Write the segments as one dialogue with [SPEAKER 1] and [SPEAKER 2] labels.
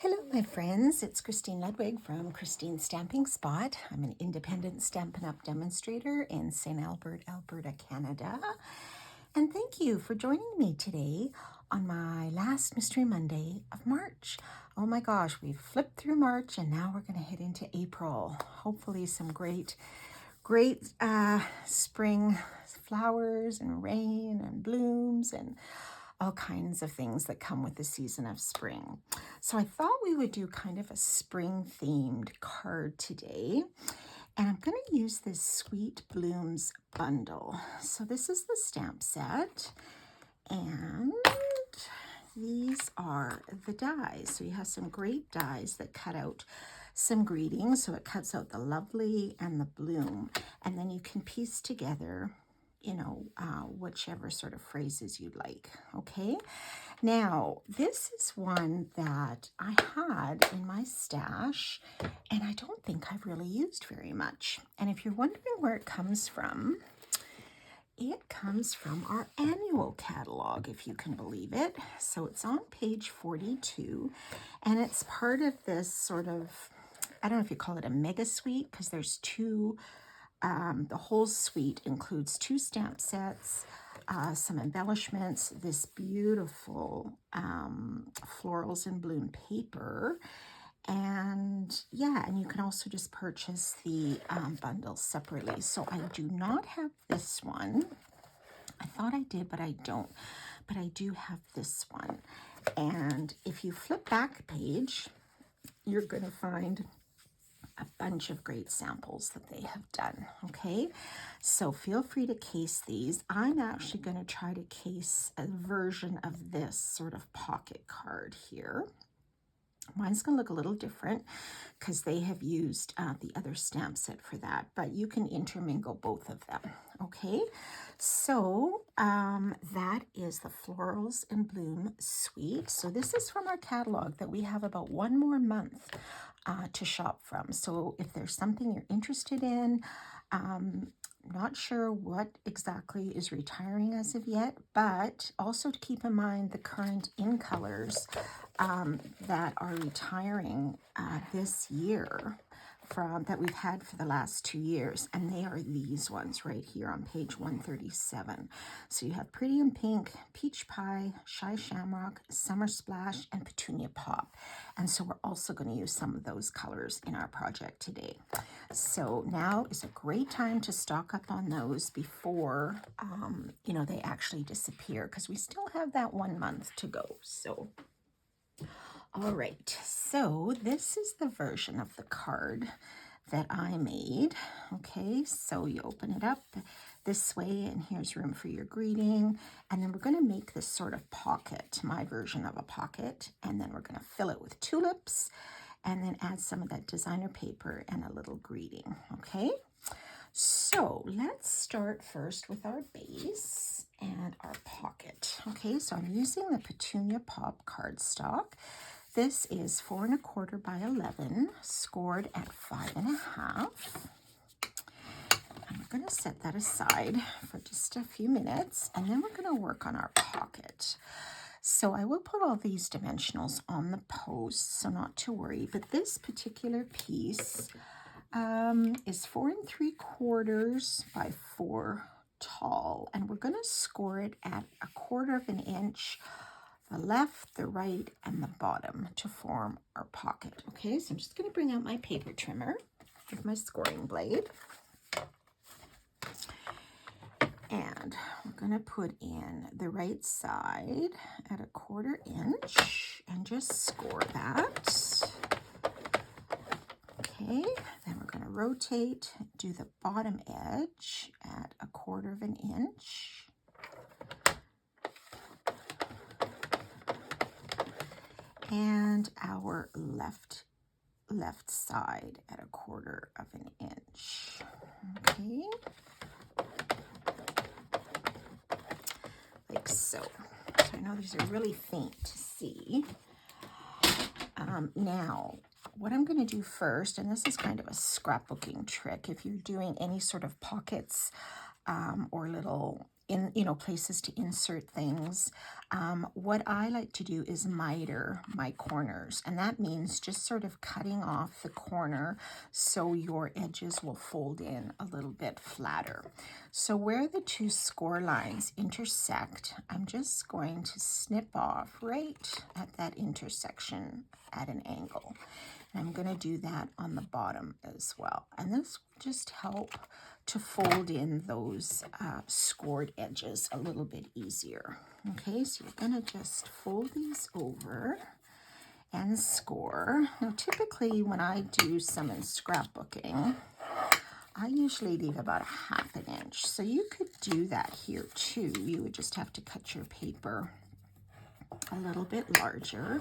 [SPEAKER 1] Hello, my friends. It's Christine Ludwig from Christine Stamping Spot. I'm an independent Stampin' Up! Demonstrator in St. Albert, Alberta, Canada. And thank you for joining me today on my last Mystery Monday of March. Oh my gosh, we've flipped through March and now we're going to head into April. Hopefully some great spring flowers and rain and blooms and all kinds of things that come with the season of spring. So I thought we would do kind of a spring themed card today. And I'm going to use this Sweet Blooms bundle. So this is the stamp set. And these are the dies. So you have some great dies that cut out some greetings. So it cuts out the lovely and the bloom. And then you can piece together, whichever sort of phrases you'd like, okay? Now, this is one that I had in my stash, and I don't think I've really used very much. And if you're wondering where it comes from our annual catalog, if you can believe it. So it's on page 42, and it's part of this sort of, I don't know if you call it a mega suite, because there's two. The whole suite includes 2 stamp sets, some embellishments, this beautiful florals and bloom paper, and you can also just purchase the bundles separately. So I do not have this one. I thought I did, but I don't. But I do have this one. And if you flip back a page, you're going to find a bunch of great samples that they have done, okay? So feel free to case these. I'm actually going to try to case a version of this sort of pocket card here. Mine's going to look a little different because they have used the other stamp set for that, but you can intermingle both of them, okay? So that is the Florals and Bloom Suite. So this is from our catalog that we have about 1 more month to shop from. So if there's something you're interested in, not sure what exactly is retiring as of yet, but also to keep in mind the current in colors that are retiring this year that we've had for the last 2 years, and they are these ones right here on page 137. So you have Pretty in Pink, Peach Pie, Shy Shamrock, Summer Splash, and Petunia Pop. And so we're also going to use some of those colors in our project today. So now is a great time to stock up on those before they actually disappear, because we still have that 1 month to go. So all right, so this is the version of the card that I made. Okay, so you open it up this way, and here's room for your greeting. And then we're going to make this sort of pocket, my version of a pocket. And then we're going to fill it with tulips and then add some of that designer paper and a little greeting. Okay, so let's start first with our base and our pocket. Okay, so I'm using the Petunia Pop cardstock. This is 4 1/4 by 11, scored at 5 1/2. And we're going to set that aside for just a few minutes, and then we're going to work on our pocket. So I will put all these dimensionals on the post, so not to worry. But this particular piece is 4 3/4 by 4 tall, and we're going to score it at 1/4 inch. The left, the right, and the bottom to form our pocket. Okay, so I'm just going to bring out my paper trimmer with my scoring blade. And we're going to put in the right side at 1/4 inch and just score that. Okay, then we're going to rotate, do the bottom edge at 1/4 inch. And our left side at 1/4 inch. Okay, like so. So I know these are really faint to see. Now, what I'm going to do first, and this is kind of a scrapbooking trick, if you're doing any sort of pockets or little in, you know, places to insert things. What I like to do is miter my corners, and that means just sort of cutting off the corner so your edges will fold in a little bit flatter. So where the two score lines intersect, I'm just going to snip off right at that intersection at an angle. And I'm going to do that on the bottom as well. And this will just help to fold in those scored edges a little bit easier. Okay, so you're going to just fold these over and score. Now, typically when I do some in scrapbooking, I usually leave about 1/2 inch. So you could do that here too. You would just have to cut your paper a little bit larger.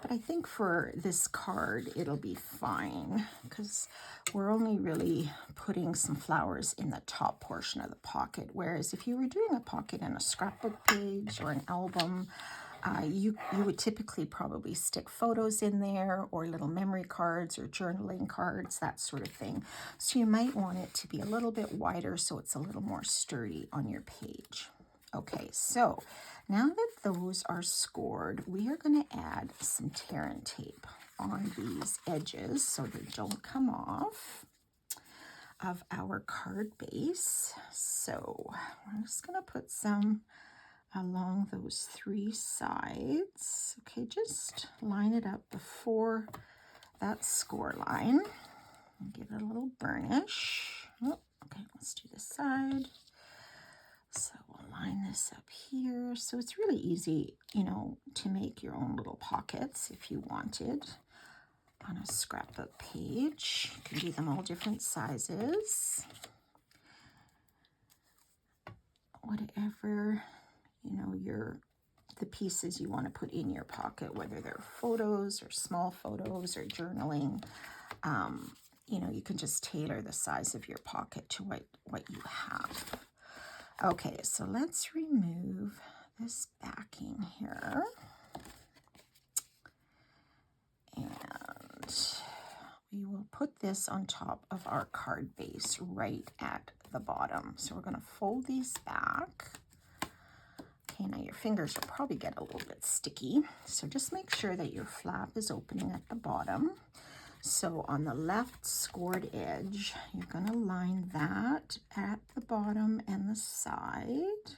[SPEAKER 1] But I think for this card, it'll be fine because we're only really putting some flowers in the top portion of the pocket. Whereas if you were doing a pocket in a scrapbook page or an album, you would typically probably stick photos in there or little memory cards or journaling cards, that sort of thing. So you might want it to be a little bit wider so it's a little more sturdy on your page. Okay, so now that those are scored, we are going to add some tear and tape on these edges so they don't come off of our card base. So I'm just going to put some along those 3 sides. Okay, just line it up before that score line and give it a little burnish. Oh, okay, let's do this side. So we'll line this up here. So it's really easy, you know, to make your own little pockets if you wanted on a scrapbook page. You can do them all different sizes. Whatever, you know, the pieces you want to put in your pocket, whether they're photos or small photos or journaling, you know, you can just tailor the size of your pocket to what you have. Okay, so let's remove this backing here. And we will put this on top of our card base right at the bottom. So we're going to fold these back. Okay, now your fingers will probably get a little bit sticky. So just make sure that your flap is opening at the bottom. So on the left scored edge, you're going to line that at the bottom and the side.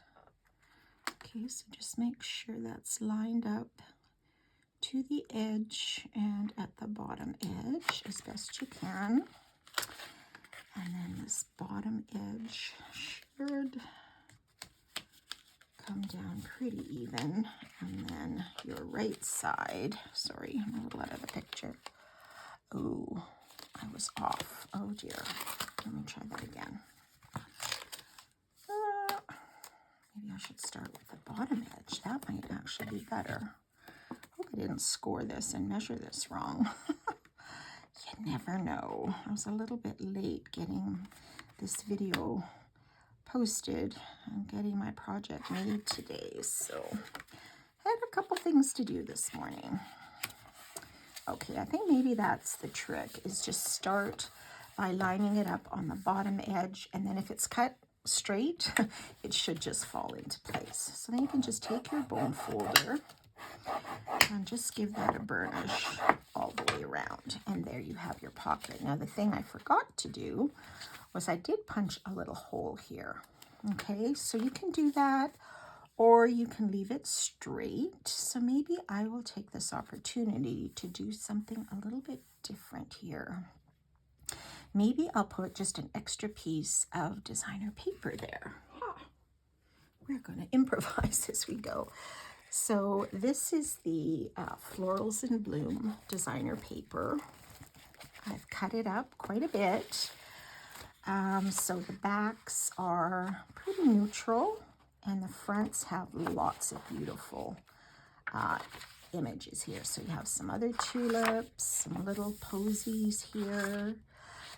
[SPEAKER 1] Okay, so just make sure that's lined up to the edge and at the bottom edge as best you can. And then this bottom edge should come down pretty even. And then your right side, sorry, I'm a little out of the picture. Oh, I was off. Oh dear. Let me try that again. Maybe I should start with the bottom edge. That might actually be better. Hope I didn't score this and measure this wrong. You never know. I was a little bit late getting this video posted and getting my project made today. So I had a couple things to do this morning. Okay, I think maybe that's the trick, is just start by lining it up on the bottom edge, and then if it's cut straight, it should just fall into place. So then you can just take your bone folder and just give that a burnish all the way around, and there you have your pocket. Now the thing I forgot to do was I did punch a little hole here. Okay, so you can do that, or you can leave it straight. So maybe I will take this opportunity to do something a little bit different here. Maybe I'll put just an extra piece of designer paper there. We're going to improvise as we go. So this is the Florals in Bloom designer paper. I've cut it up quite a bit. So the backs are pretty neutral, and the fronts have lots of beautiful images here. So you have some other tulips, some little posies here,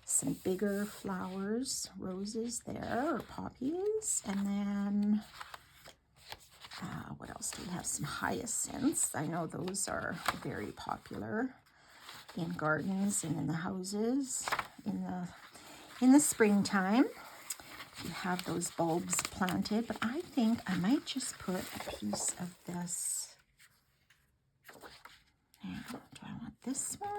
[SPEAKER 1] some bigger flowers, roses there, or poppies, and then what else do we have? Some hyacinths. I know those are very popular in gardens and in the houses in the springtime. if you have those bulbs planted, but I think I might just put a piece of this. Now, do I want this one?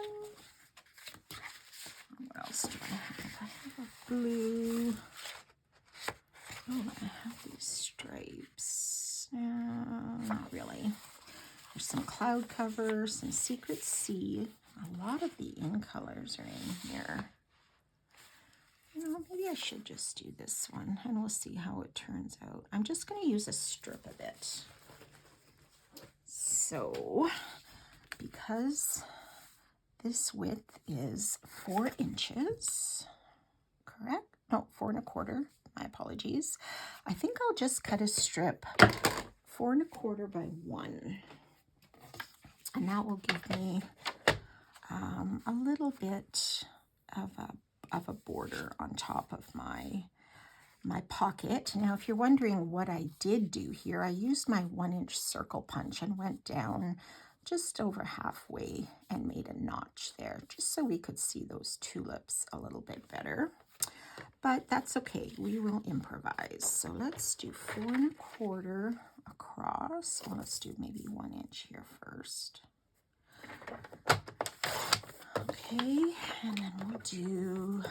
[SPEAKER 1] What else do I have? I have a blue. Oh, I have these stripes. Not really. There's some cloud cover, some secret sea. A lot of the in colors are in here. You know, maybe I should just do this one and we'll see how it turns out. I'm just going to use a strip of it. So, because this width is 4 inches, correct? No, 4 1/4. My apologies. I think I'll just cut a strip 4 1/4 by 1. And that will give me a little bit of a border on top of my pocket. Now, if you're wondering what I did do here, I used my 1-inch circle punch and went down just over halfway and made a notch there, just so we could see those tulips a little bit better. But that's okay, we will improvise. So let's do 4 1/4 across. Well, let's do maybe 1 inch here first. Okay, and then we'll do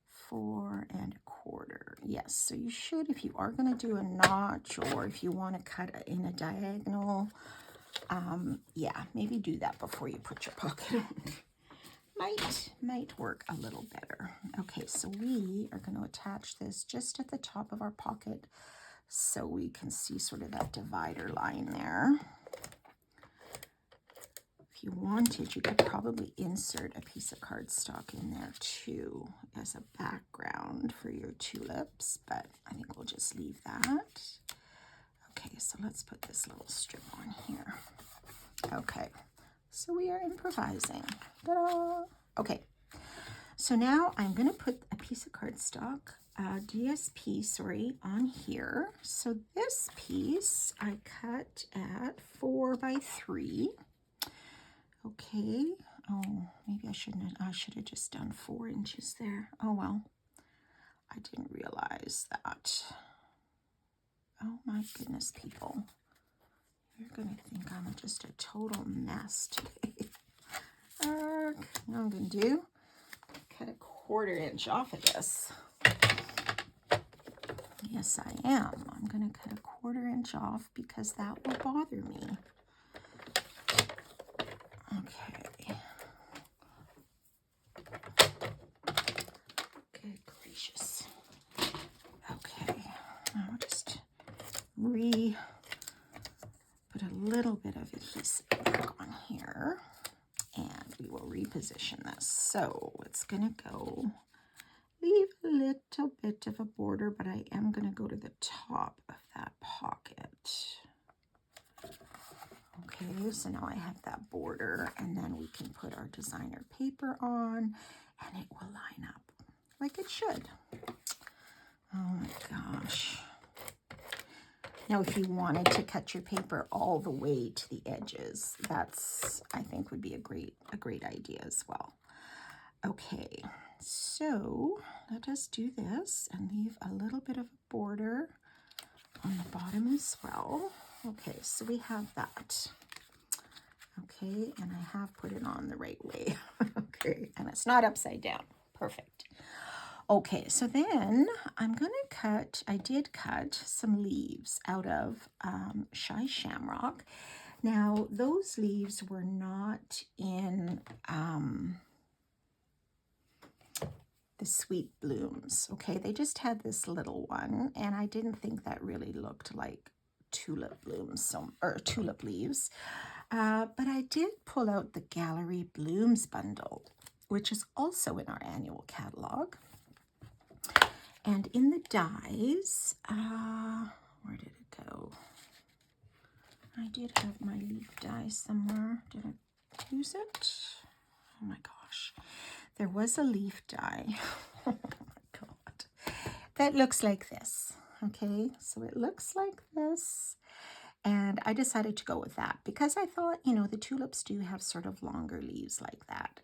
[SPEAKER 1] 4 1/4. Yes, so you should, if you are going to do a notch, or if you want to cut in a diagonal, yeah, maybe do that before you put your pocket on. Might work a little better. Okay, so we are going to attach this just at the top of our pocket so we can see sort of that divider line there. If you wanted, you could probably insert a piece of cardstock in there too as a background for your tulips, but I think we'll just leave that. Okay, so let's put this little strip on here. Okay, so we are improvising. Ta-da! Okay, so now I'm going to put a piece of cardstock, DSP, sorry, on here. So this piece I cut at 4 by 3. Okay, oh, maybe I should have just done 4 inches there. Oh, well, I didn't realize that. Oh my goodness, people. You're going to think I'm just a total mess today. What I'm going to do, cut a 1/4 inch off of this. Yes, I am. I'm going to cut a 1/4 inch off because that will bother me. Okay. Good gracious. Okay. I'll just put a little bit of adhesive back on here, and we will reposition this. So it's going to go, leave a little bit of a border, but I am going to go to the top of that pocket. Okay, so now I have that border, and then we can put our designer paper on, and it will line up like it should. Oh my gosh. Now, if you wanted to cut your paper all the way to the edges, that's, I think, would be a great idea as well. Okay, so let us do this and leave a little bit of a border on the bottom as well. Okay, so we have that. Okay, and I have put it on the right way. Okay, and it's not upside down. Perfect. Okay, so then I'm going to cut, I did cut some leaves out of Shy Shamrock. Now, those leaves were not in the Sweet Blooms, okay? They just had this little one, and I didn't think that really looked like tulip blooms, or tulip leaves. But I did pull out the Gallery Blooms bundle, which is also in our annual catalog. And in the dies, where did it go? I did have my leaf die somewhere. Did I lose it? Oh my gosh. There was a leaf die. Oh my God. That looks like this. Okay, so it looks like this. And I decided to go with that because I thought, you know, the tulips do have sort of longer leaves like that.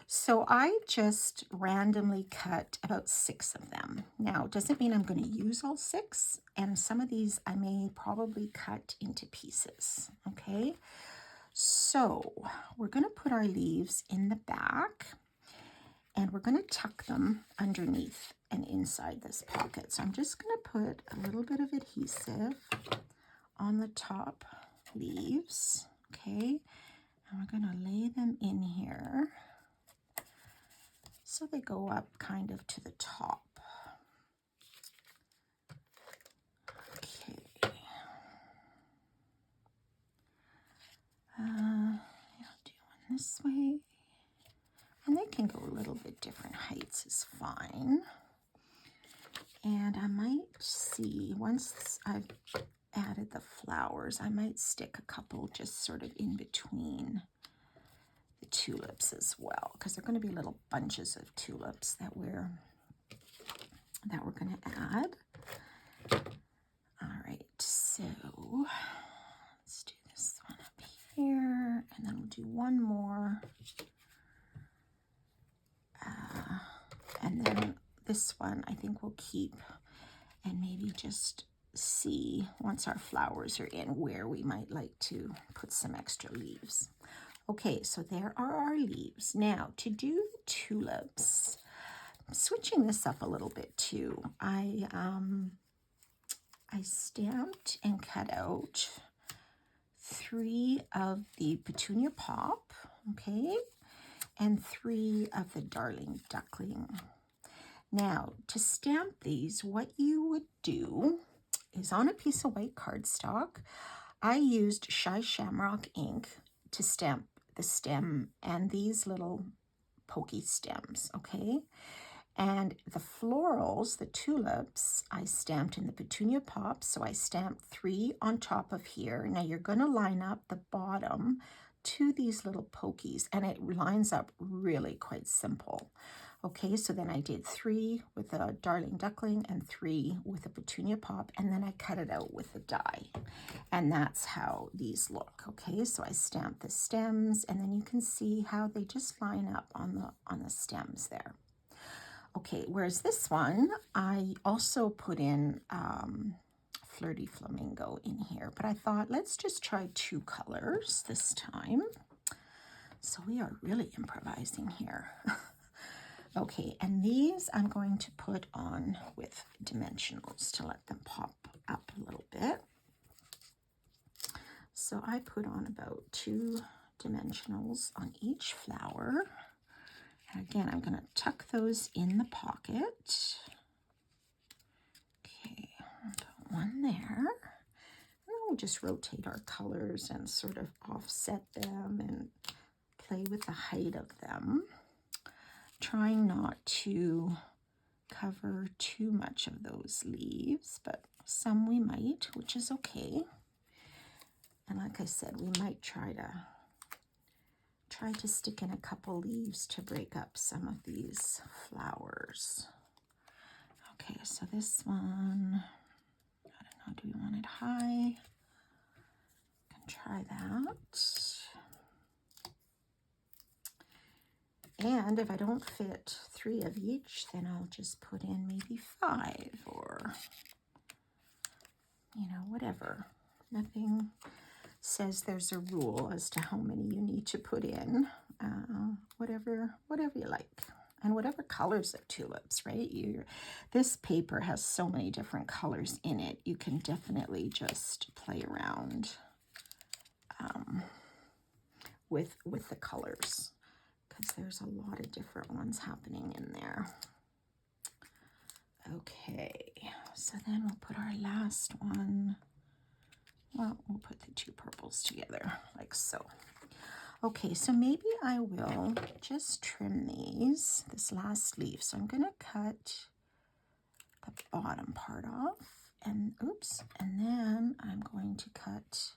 [SPEAKER 1] So I just randomly cut about 6 of them. Now, it doesn't mean I'm going to use all 6, and some of these I may probably cut into pieces, okay? So we're going to put our leaves in the back, and we're going to tuck them underneath and inside this pocket. So I'm just going to put a little bit of adhesive on the top leaves, okay? And we're going to lay them in here so they go up kind of to the top. Okay. I'll do one this way. And they can go a little bit different heights is fine. And I might see, once I've added the flowers, I might stick a couple just sort of in between the tulips as well, because they're going to be little bunches of tulips that we're going to add. All right, so let's do this one up here, and then we'll do one more. And then this one I think we'll keep and maybe just see once our flowers are in where we might like to put some extra leaves. Okay, so there are our leaves. Now to do the tulips, I'm switching this up a little bit too. I stamped and cut out 3 of the Petunia Pop, okay, and 3 of the Darling Duckling. Now, to stamp these, what you would do is on a piece of white cardstock, I used Shy Shamrock ink to stamp the stem and these little pokey stems, okay? And the florals, the tulips, I stamped in the Petunia Pop, so I stamped 3 on top of here. Now you're going to line up the bottom to these little pokies, and it lines up really quite simple. Okay, so then I did 3 with a Darling Duckling and 3 with a Petunia Pop, and then I cut it out with a die. And that's how these look, okay? So I stamped the stems, and then you can see how they just line up on the stems there. Okay, whereas this one, I also put in Flirty Flamingo in here, but I thought, let's just try 2 colors this time. So we are really improvising here. Okay, and these I'm going to put on with dimensionals to let them pop up a little bit. So I put on about 2 dimensionals on each flower. And again, I'm going to tuck those in the pocket. Okay, put one there. And then we'll just rotate our colors and sort of offset them and play with the height of them. Trying not to cover too much of those leaves, but some we might, which is okay. And like I said, we might try to stick in a couple leaves to break up some of these flowers. Okay, so this one, I don't know, do we want it high? Can try that. And if I don't fit 3 of each, then I'll just put in maybe 5 or, you know, whatever. Nothing says there's a rule as to how many you need to put in. Whatever you like. And whatever colors of tulips, right? This paper has so many different colors in it. You can definitely just play around with the colors, because there's a lot of different ones happening in there. Okay, so then we'll put our last one. Well, we'll put the 2 purples together like so. Okay, so maybe I will just trim this last leaf. So I'm going to cut the bottom part off, and oops, and then I'm going to cut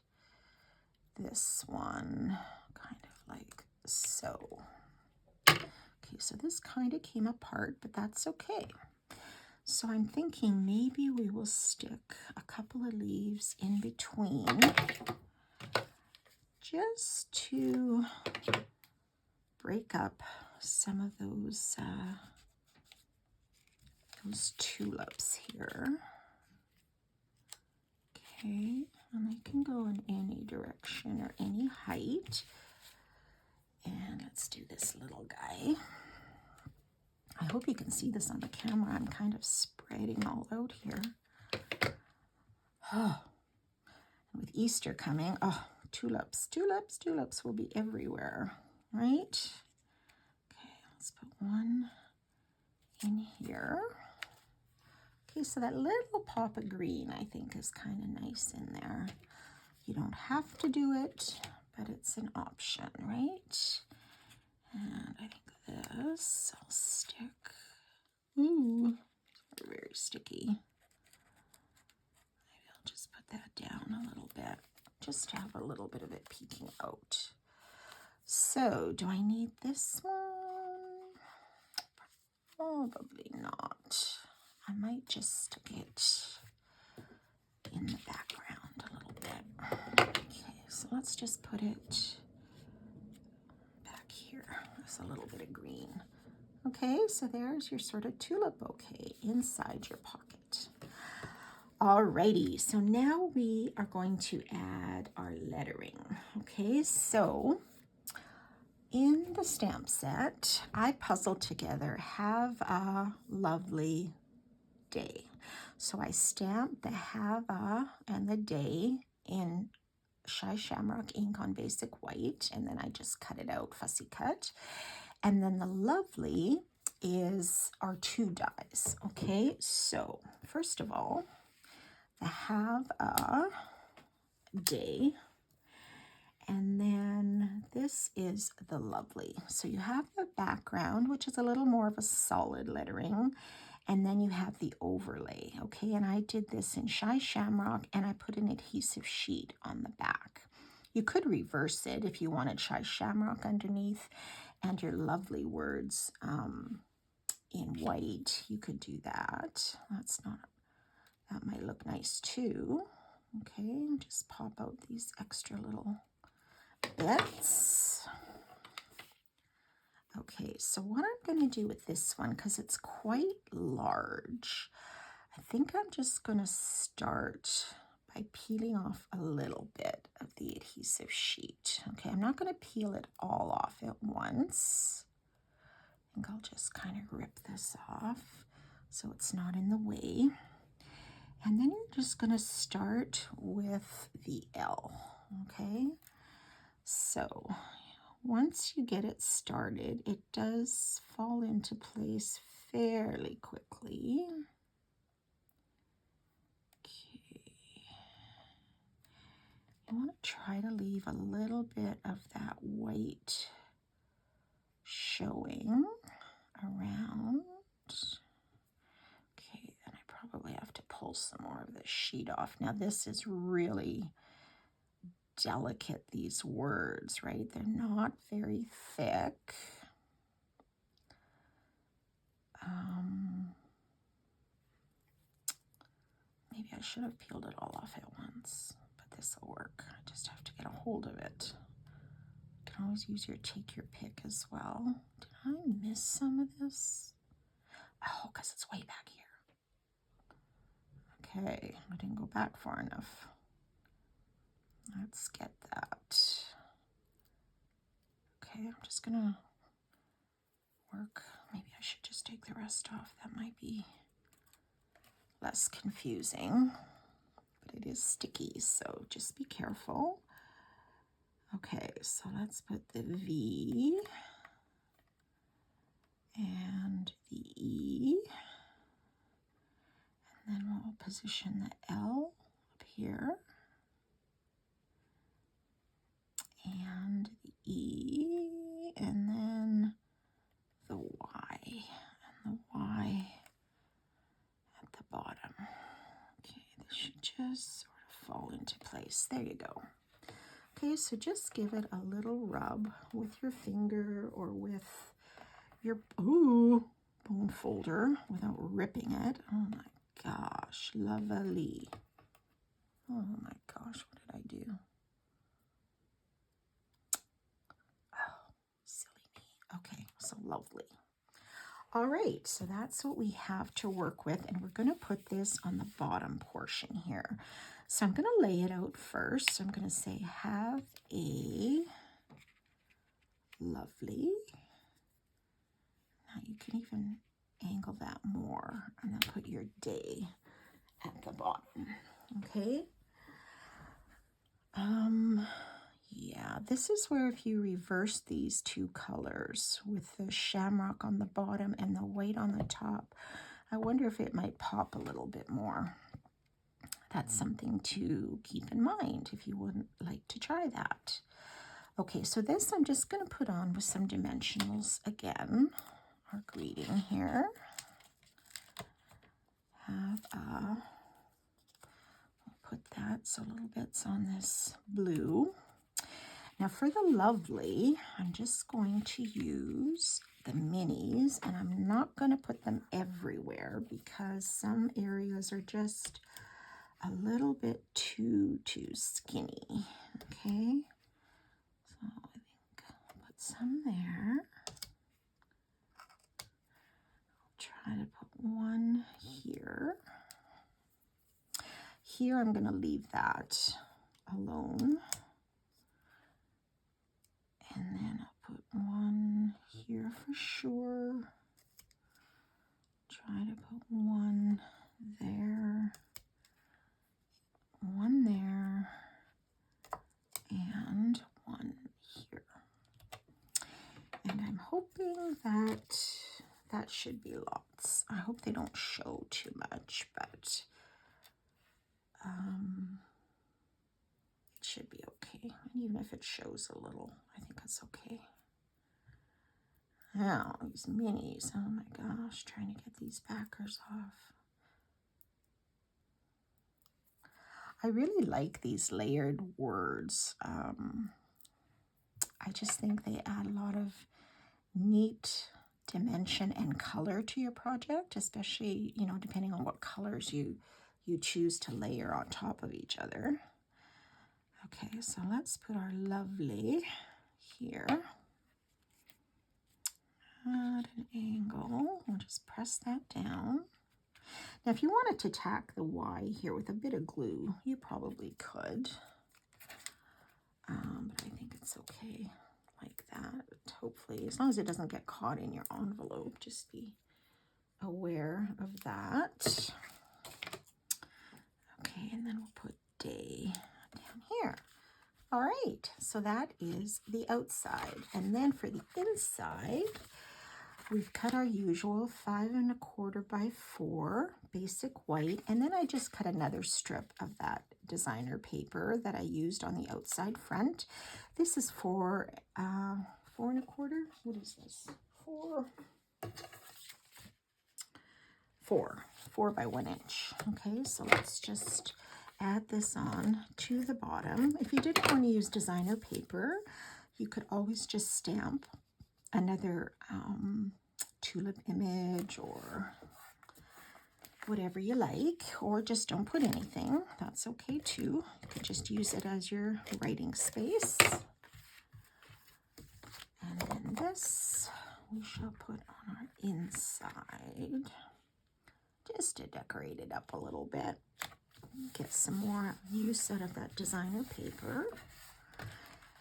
[SPEAKER 1] this one kind of like so. Okay, so this kind of came apart, but that's okay. So I'm thinking maybe we will stick a couple of leaves in between just to break up some of those tulips here. Okay, and they can go in any direction or any height. And let's do this little guy. I hope you can see this on the camera. I'm kind of spreading all out here. Oh, and with Easter coming, oh, tulips will be everywhere, right? Okay, let's put one in here. Okay, so that little pop of green I think is kind of nice in there. You don't have to do it, but it's an option, right? And I think this I'll stick. Ooh, very sticky. Maybe I'll just put that down a little bit, just to have a little bit of it peeking out. So, do I need this one? Probably not. I might just stick it in the background a little bit. Okay, so let's just put it back here. There's a little bit of green. Okay, so there's your sort of tulip bouquet inside your pocket. Alrighty, so now we are going to add our lettering. Okay, so in the stamp set, I puzzled together Have a Lovely Day. So I stamped the Have a and the day in Shy Shamrock ink on basic white, and then I just cut it out, fussy cut. And then the lovely is our 2 dies. Okay, so first of all, the Have a Day, and then this is the lovely. So you have the background, which is a little more of a solid lettering, and then you have the overlay. Okay, and I did this in Shy Shamrock, and I put an adhesive sheet on the back. You could reverse it if you wanted Shy Shamrock underneath and your lovely words in white. You could do that. That might look nice too. Okay, just pop out these extra little bits. Okay, so what I'm going to do with this one, because it's quite large, I think I'm just going to start by peeling off a little bit of the adhesive sheet. Okay, I'm not going to peel it all off at once. I think I'll just kind of rip this off so it's not in the way. And then you're just going to start with the L, okay? So once you get it started, it does fall into place fairly quickly. Okay. You want to try to leave a little bit of that white showing around. Okay, then I probably have to pull some more of the sheet off. Now this is really delicate, these words, right? They're not very thick. Maybe I should have peeled it all off at once, but this will work. I just have to get a hold of it. You can always use your take your pick as well. Did I miss some of this? Oh, because it's way back here. Okay, I didn't go back far enough. Let's get that. Okay, I'm just gonna work. Maybe I should just take the rest off. That might be less confusing, but it is sticky, so just be careful. Okay, so let's put the V and the E, and then we'll position the L up here, and the E, and then the Y, and the Y at the bottom. Okay, this should just sort of fall into place. There you go. Okay, so just give it a little rub with your finger or with your, ooh, bone folder without ripping it. Oh my gosh, lovely. Oh my gosh, what did I do? Oh, silly me. Okay, so lovely. All right, so that's what we have to work with, and we're going to put this on the bottom portion here. So I'm going to lay it out first. So I'm going to say, have a lovely. Now you can even angle that more and then put your day at the bottom. Okay. Yeah, this is where if you reverse these two colors with the shamrock on the bottom and the white on the top, I wonder if it might pop a little bit more. That's something to keep in mind if you wouldn't like to try that. Okay, so this I'm just going to put on with some dimensionals again. Our greeting here. We'll put that so little bits on this blue. Now for the lovely, I'm just going to use the minis, and I'm not going to put them everywhere because some areas are just a little bit too skinny. Okay, so I think I'll put some there. I'll try to put one here. Here I'm going to leave that alone. And then I'll put one here for sure. Try to put one there, one there, and one here. And I'm hoping that that should be lots. I hope they don't show too much, but it should be okay. And even if it shows a little, I think that's okay. Now, these minis, oh my gosh, trying to get these backers off. I really like these layered words. I just think they add a lot of neat dimension and color to your project, especially, you know, depending on what colors you choose to layer on top of each other. Okay, so let's put our lovely here. At an angle, we'll just press that down. Now, if you wanted to tack the Y here with a bit of glue, you probably could. But I think it's okay like that. Hopefully, as long as it doesn't get caught in your envelope, just be aware of that. Okay, and then we'll put day down here. All right, so that is the outside. And then for the inside, we've cut our usual 5 1/4 by 4 basic white, and then I just cut another strip of that designer paper that I used on the outside front. This is 4 1/4. What is this? 4 by 1 inch. Okay, so let's just add this on to the bottom. If you didn't want to use designer paper, you could always just stamp another tulip image or whatever you like, or just don't put anything. That's okay too. You could just use it as your writing space. And then this we shall put on our inside, just to decorate it up a little bit. Get some more use out of that designer paper.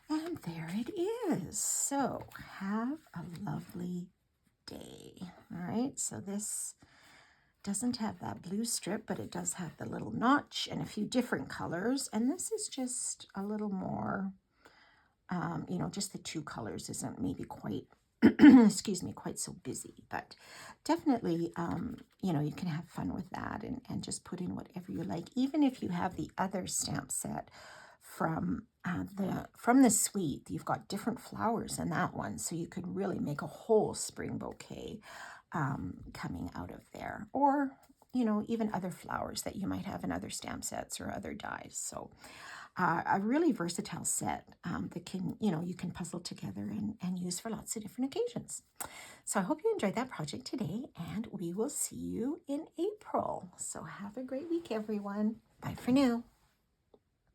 [SPEAKER 1] And there it is. So have a lovely day. All right, so this doesn't have that blue strip, but it does have the little notch and a few different colors. And this is just a little more, you know, just the 2 colors isn't maybe quite, excuse me, quite so busy. But definitely, you know, you can have fun with that and just put in whatever you like. Even if you have the other stamp set from the suite, you've got different flowers in that one, so you could really make a whole spring bouquet coming out of there, or you know, even other flowers that you might have in other stamp sets or other dies. So a really versatile set that can, you can puzzle together and use for lots of different occasions. So I hope you enjoyed that project today, and we will see you in April. So have a great week, everyone. Bye for now.